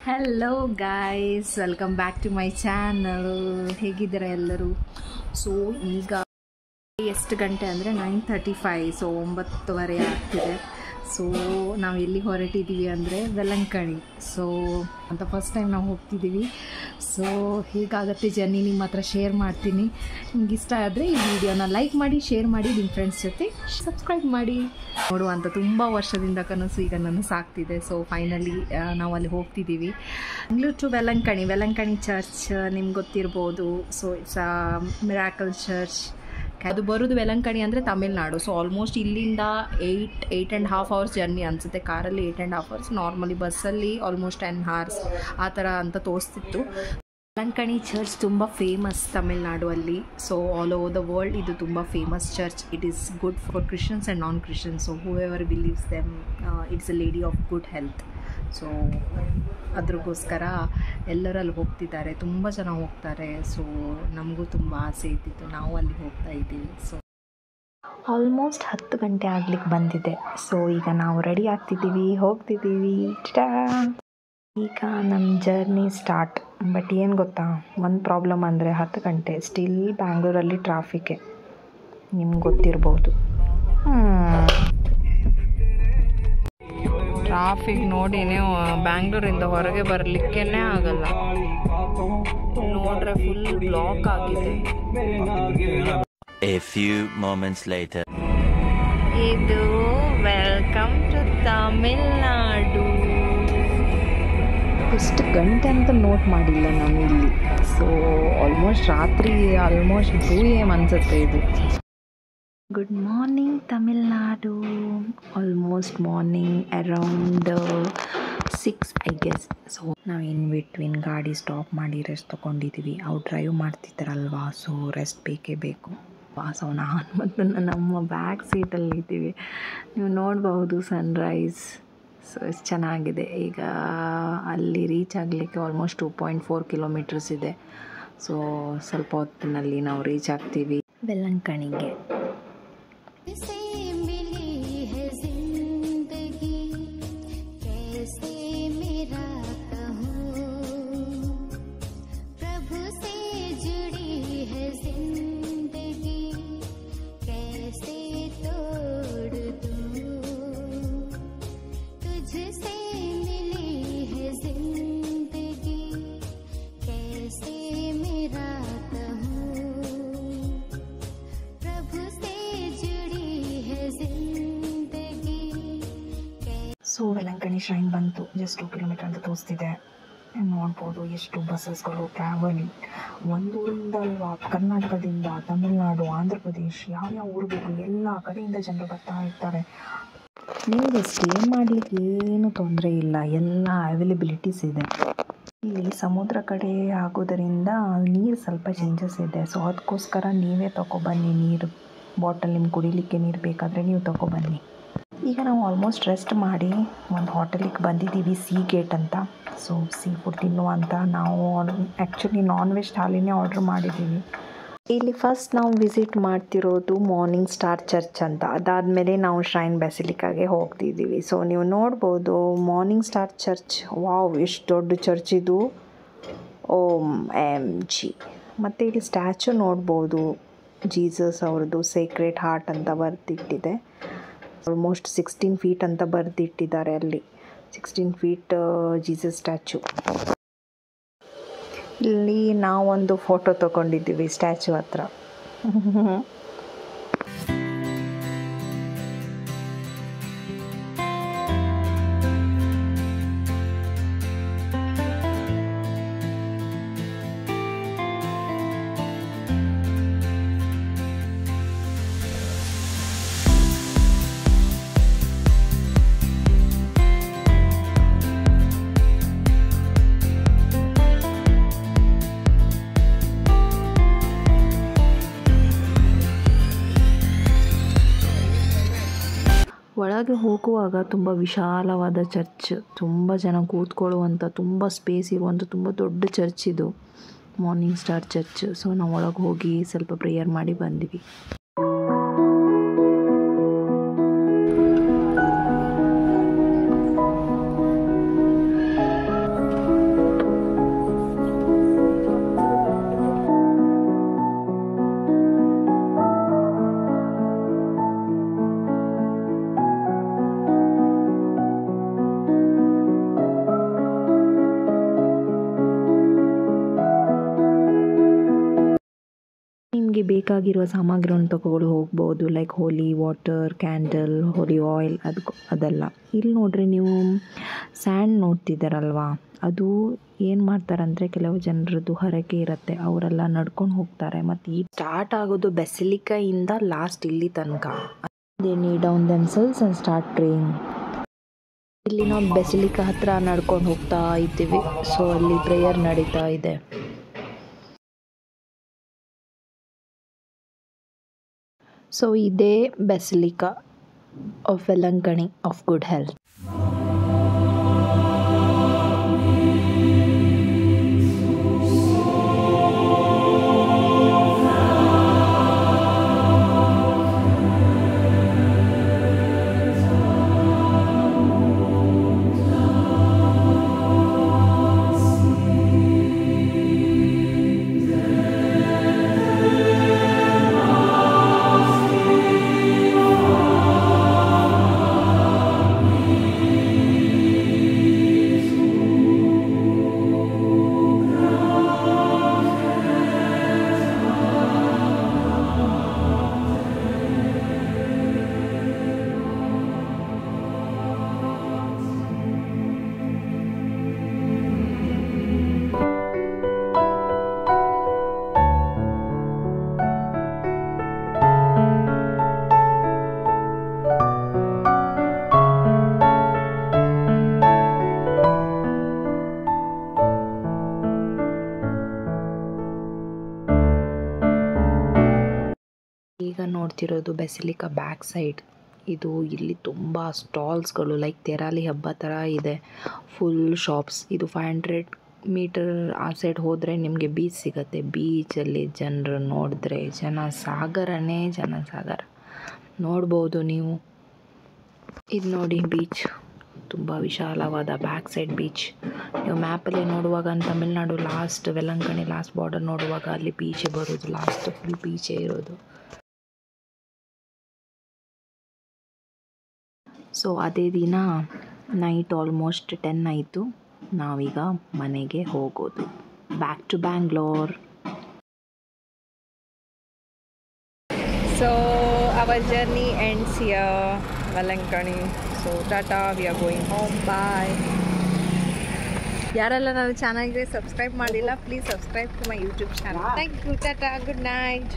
Hello guys, welcome back to my channel. ಹೇಗಿದ್ದೀರಾ ಎಲ್ಲರೂ? So ಈಗ ಎಷ್ಟು ಗಂಟೆ ಅಂದರೆ 9:35, ಸೊ 9:30 ಆಗ್ತಿದೆ. ಸೊ ನಾವು ಎಲ್ಲಿ ಹೊರಟಿದ್ದೀವಿ ಅಂದರೆ ವೆಲಂಕಣಿ. ಸೊ ಅಂತ ಫಸ್ಟ್ ಟೈಮ್ ನಾವು ಹೋಗ್ತಿದ್ದೀವಿ. ಸೊ ಹೇಗಾಗುತ್ತೆ ಜರ್ನಿ ನಿಮ್ಮ ಹತ್ರ ಶೇರ್ ಮಾಡ್ತೀನಿ. ನಿಮ್ಗೆ ಇಷ್ಟ ಆದರೆ ಈ ವಿಡಿಯೋನ ಲೈಕ್ ಮಾಡಿ, ಶೇರ್ ಮಾಡಿ, ನಿಮ್ಮ ಫ್ರೆಂಡ್ಸ್ ಜೊತೆ ಸಬ್ಸ್ಕ್ರೈಬ್ ಮಾಡಿ. ನೋಡುವಂಥ ತುಂಬ ವರ್ಷದಿಂದ ಕನಸು ಈಗ ನನಸಾಗ್ತಿದೆ. ಸೊ ಫೈನಲಿ ನಾವು ಅಲ್ಲಿ ಹೋಗ್ತಿದ್ದೀವಿ. ಬೆಂಗಳೂರು ಟು ವೆಲಂಕಣಿ ಚರ್ಚ್ ನಿಮ್ಗೆ ಗೊತ್ತಿರ್ಬೋದು. So it's a miracle church. ಅದು ಬರೋದು ವೆಲಂಕಣಿ ಅಂದರೆ ತಮಿಳ್ನಾಡು. ಸೊ ಆಲ್ಮೋಸ್ಟ್ ಇಲ್ಲಿಂದ 8.5 hours ಜರ್ನಿ ಅನಿಸುತ್ತೆ. ಕಾರಲ್ಲಿ 8.5 hours, ನಾರ್ಮಲಿ ಬಸ್ಸಲ್ಲಿ ಆಲ್ಮೋಸ್ಟ್ 10 hours ಆ ಥರ ಅಂತ ತೋರಿಸ್ತಿತ್ತು. ವೆಲಂಕಣಿ ಚರ್ಚ್ ತುಂಬ ಫೇಮಸ್ ತಮಿಳ್ನಾಡು ಅಲ್ಲಿ. So all over the world ಇದು ತುಂಬ famous church. It is good for Christians and non Christians. So who ever believes them, it's a lady of good health. So ಅದ್ರಗೋಸ್ಕರ ಎಲ್ಲರೂ ಅಲ್ಲಿ ಹೋಗ್ತಿದ್ದಾರೆ, ತುಂಬ ಜನ ಹೋಗ್ತಾರೆ. ಸೊ ನಮಗೂ ತುಂಬ ಆಸೆ ಇದ್ದಿತ್ತು, ನಾವು ಅಲ್ಲಿ ಹೋಗ್ತಾ ಇದ್ದೀವಿ. ಸೊ ಆಲ್ಮೋಸ್ಟ್ 10 ಗಂಟೆ ಆಗ್ಲಿಕ್ಕೆ ಬಂದಿದೆ. ಸೊ ಈಗ ನಾವು ರೆಡಿ ಆಗ್ತಿದ್ದೀವಿ, ಹೋಗ್ತಿದ್ದೀವಿ. ಈಗ ನಮ್ಮ ಜರ್ನಿ ಸ್ಟಾರ್ಟ್. ಬಟ್ ಏನು ಗೊತ್ತಾ, ಒಂದು ಪ್ರಾಬ್ಲಮ್ ಅಂದರೆ 10 ಗಂಟೆ ಸ್ಟಿಲ್ ಬ್ಯಾಂಗ್ಳೂರಲ್ಲಿ ಟ್ರಾಫಿಕ್ಕೆ, ನಿಮ್ಗೆ ಗೊತ್ತಿರ್ಬೋದು. ಟ್ರಾಫಿಕ್ ನೋಡಿ ನೀವು ಬ್ಯಾಂಗ್ಳೂರಿಂದ ಹೊರಗೆ ಬರಲಿಕ್ಕೇ ಆಗಲ್ಲ. ನೋಡ್ರೆ ಫುಲ್ ಬ್ಲಾಕ್ ಆಗಿದೆ. A few moments later. ಇದು ವೆಲ್ಕಮ್ ಟು ತಮಿಳ್ನಾಡು. ಎಷ್ಟು ಗಂಟೆ ಅಂತ ನೋಟ್ ಮಾಡಿಲ್ಲ ನಾನು ಇಲ್ಲಿ. ಸೊ ಆಲ್ಮೋಸ್ಟ್ ರಾತ್ರಿ ಆಲ್ಮೋಸ್ಟ್ 2 AM ಅನ್ಸುತ್ತೆ ಇದು. Good morning Tamil Nadu. Almost morning around 6 I guess. So ನಾವು ಇನ್ ಬಿಟ್ವೀನ್ ಗಾಡಿ ಸ್ಟಾಪ್ ಮಾಡಿ ರೆಸ್ಟ್ ತೊಗೊಂಡಿದ್ದೀವಿ. ಅವ್ರು ಡ್ರೈವ್ ಮಾಡ್ತಿದ್ದಾರಲ್ವಾ, ಸೊ ರೆಸ್ಟ್ ಬೇಕೇ ಬೇಕು. ಸೊ ನಾನು ಮತ್ತು ನಮ್ಮ ಬ್ಯಾಕ್ ಸೀಟಲ್ಲಿ ಇದ್ದೀವಿ. ನೀವು ನೋಡ್ಬಹುದು ಸನ್ರೈಸ್. ಸೊ ಎಷ್ಟು ಚೆನ್ನಾಗಿದೆ. ಈಗ ಅಲ್ಲಿ ರೀಚ್ ಆಗಲಿಕ್ಕೆ ಆಲ್ಮೋಸ್ಟ್ 2.4 kilometers ಇದೆ. ಸೊ ಸ್ವಲ್ಪ ಹೊತ್ತಿನಲ್ಲಿ ನಾವು ರೀಚ್ ಆಗ್ತೀವಿ ವೆಲಂಕಣಿಗೆ. ಸೊ ವೆಲಂಕಣಿ ಶ್ರೈನ್ ಬಂತು. ಜಸ್ಟ್ 2 kilometers ಅಂತ ತೋರಿಸ್ತಿದೆ. ನೋಡ್ಬೋದು ಎಷ್ಟು ಬಸ್ಸಸ್ಗಳು ಟ್ರಾವೆಲಿಂಗ್. ಒಂದು ಊರಿಂದ ಅಲ್ವಾ, ಕರ್ನಾಟಕದಿಂದ ತಮಿಳ್ನಾಡು, ಆಂಧ್ರ ಪ್ರದೇಶ್, ಯಾವ್ಯಾವ ಊರುಗಳು ಎಲ್ಲ ಕಡೆಯಿಂದ ಜನರು ಬರ್ತಾ ಇರ್ತಾರೆ. ನಿಮಗೆ ಸ್ಟೇ ಮಾಡಲಿಕ್ಕೆ ಏನು ತೊಂದರೆ ಇಲ್ಲ, ಎಲ್ಲ ಅವೈಲಬಿಲಿಟೀಸ್ ಇದೆ. ಇಲ್ಲಿ ಸಮುದ್ರ ಕಡೆ ಆಗೋದರಿಂದ ನೀರು ಸ್ವಲ್ಪ ಚೇಂಜಸ್ ಇದೆ. ಸೊ ಅದಕ್ಕೋಸ್ಕರ ನೀವೇ ತೊಗೊಬನ್ನಿ ನೀರು ಬಾಟಲ್. ನಿಮ್ಗೆ ಕುಡಿಲಿಕ್ಕೆ ನೀರು ಬೇಕಾದರೆ ನೀವು ತೊಗೊಬನ್ನಿ. ಈಗ ನಾವು ಆಲ್ಮೋಸ್ಟ್ ರೆಸ್ಟ್ ಮಾಡಿ ಒಂದು ಹೋಟೆಲಿಗೆ ಬಂದಿದ್ದೀವಿ, ಸೀ ಗೇಟ್ ಅಂತ. ಸೊ ಸೀ ಫುಡ್ ತಿನ್ನುವಂತ ನಾವು ಆ್ಯಕ್ಚುಲಿ ನಾನ್ ವೆಜ್ ಥಾಲಿನೇ ಆರ್ಡ್ರ್ ಮಾಡಿದ್ದೀವಿ. ಇಲ್ಲಿ ಫಸ್ಟ್ ನಾವು ವಿಸಿಟ್ ಮಾಡ್ತಿರೋದು ಮಾರ್ನಿಂಗ್ ಸ್ಟಾರ್ ಚರ್ಚ್ ಅಂತ. ಅದಾದಮೇಲೆ ನಾವು ಶ್ರೈನ್ ಬೆಸಿಲಿಕಾಗೆ ಹೋಗ್ತಿದ್ದೀವಿ. ಸೊ ನೀವು ನೋಡ್ಬೋದು ಮಾರ್ನಿಂಗ್ ಸ್ಟಾರ್ ಚರ್ಚ್. ವಾವ್, ಎಷ್ಟು ದೊಡ್ಡ ಚರ್ಚ್ ಇದು. OMG. ಮತ್ತು ಇಲ್ಲಿ ಸ್ಟ್ಯಾಚು ನೋಡ್ಬೋದು, ಜೀಸಸ್ ಅವ್ರದ್ದು ಸೇಕ್ರೆಡ್ ಹಾರ್ಟ್ ಅಂತ ಬರೆದಿಟ್ಟಿದೆ. ಆಲ್ಮೋಸ್ಟ್ 16 feet ಅಂತ ಬರೆದಿಟ್ಟಿದ್ದಾರೆ ಅಲ್ಲಿ. 16 feet ಜೀಸಸ್ ಸ್ಟ್ಯಾಚು. ಇಲ್ಲಿ ನಾವೊಂದು ಫೋಟೋ ತೊಗೊಂಡಿದ್ದೀವಿ ಸ್ಟ್ಯಾಚು ಹತ್ರ. ಒಳಗೆ ಹೋಗುವಾಗ ತುಂಬ ವಿಶಾಲವಾದ ಚರ್ಚ್, ತುಂಬ ಜನ ಕೂತ್ಕೊಳ್ಳುವಂಥ, ತುಂಬ ಸ್ಪೇಸ್ ಇರುವಂಥ ತುಂಬ ದೊಡ್ಡ ಚರ್ಚ್ ಇದು, ಮಾರ್ನಿಂಗ್ ಸ್ಟಾರ್ ಚರ್ಚ್. ಸೊ ನಾವು ಒಳಗೆ ಹೋಗಿ ಸ್ವಲ್ಪ ಪ್ರೇಯರ್ ಮಾಡಿ ಬಂದ್ವಿ. ನಮಗೆ ಬೇಕಾಗಿರುವ ಸಾಮಗ್ರಿಯನ್ನು ತಗೊಂಡು ಹೋಗ್ಬೋದು. ಲೈಕ್ ಹೋಲಿ ವಾಟರ್, ಕ್ಯಾಂಡಲ್, ಹೋಲಿ ಆಯಿಲ್ ಅದೆಲ್ಲ. ಇಲ್ಲಿ ನೋಡ್ರಿ ನೀವು ಸ್ಯಾಂಡ್ ನೋಡ್ತಿದ್ದಾರಲ್ವಾ, ಅದು ಏನು ಮಾಡ್ತಾರಂದರೆ ಕೆಲವು ಜನರದ್ದು ಹರಕೆ ಇರುತ್ತೆ, ಅವರೆಲ್ಲ ನಡ್ಕೊಂಡು ಹೋಗ್ತಾರೆ. ಮತ್ತು ಈ ಸ್ಟಾರ್ಟ್ ಆಗೋದು ಬೆಸಿಲಿಕಾಯಿಂದ ಲಾಸ್ಟ್ ಇಲ್ಲಿ ತನಕ. ದೇ ನೀ down themselves and start praying. ಇಲ್ಲಿ ನಾವು ಬೆಸಿಲಿಕಾ ಹತ್ರ ನಡ್ಕೊಂಡು ಹೋಗ್ತಾ ಇದ್ದೀವಿ. ಸೊ ಅಲ್ಲಿ ಪ್ರೇಯರ್ ನಡೀತಾ ಇದೆ. ಸೊ ಇದೇ basilica of Velankanni of good health. ಈಗ ನೋಡ್ತಿರೋದು ಬೆಸಿಲಿಕಾ ಬ್ಯಾಕ್ ಸೈಡ್. ಇದು ಇಲ್ಲಿ ತುಂಬ ಸ್ಟಾಲ್ಸ್ಗಳು ಲೈಕ್ ತೆರಾಲಿ ಹಬ್ಬ ಥರ ಇದೆ. Full shops. ಇದು 500 ಮೀಟರ್ ಆ ಸೈಡ್ ಹೋದರೆ ನಿಮಗೆ ಬೀಚ್ ಸಿಗುತ್ತೆ. ಬೀಚಲ್ಲಿ ಜನರು ನೋಡಿದ್ರೆ ಜನಸಾಗರನೇ ಜನಸಾಗರ ನೋಡ್ಬೋದು ನೀವು. ಇದು ನೋಡಿ ಬೀಚ್, ತುಂಬ ವಿಶಾಲವಾದ ಬ್ಯಾಕ್ ಸೈಡ್ ಬೀಚ್. ನೀವು ಮ್ಯಾಪಲ್ಲಿ ನೋಡುವಾಗ Tamil Nadu last Velankanni last border ನೋಡುವಾಗ ಅಲ್ಲಿ ಬೀಚೇ ಬರೋದು, ಲಾಸ್ಟ್ ಫುಲ್ ಬೀಚೇ ಇರೋದು. ಸೊ ಅದೇ ದಿನ ನೈಟ್ ಆಲ್ಮೋಸ್ಟ್ 10 ಆಯಿತು. ನಾವೀಗ ಮನೆಗೆ ಹೋಗೋದು. Back to Bangalore. So our journey ends here, Velankanni. So tata, we are going home. Bye. ಯಾರೆಲ್ಲ ನನ್ನ ಚಾನಲ್ಗೆ ಸಬ್ಸ್ಕ್ರೈಬ್ ಮಾಡಿಲ್ಲ, please subscribe to my YouTube channel. Thank you. Tata, good night.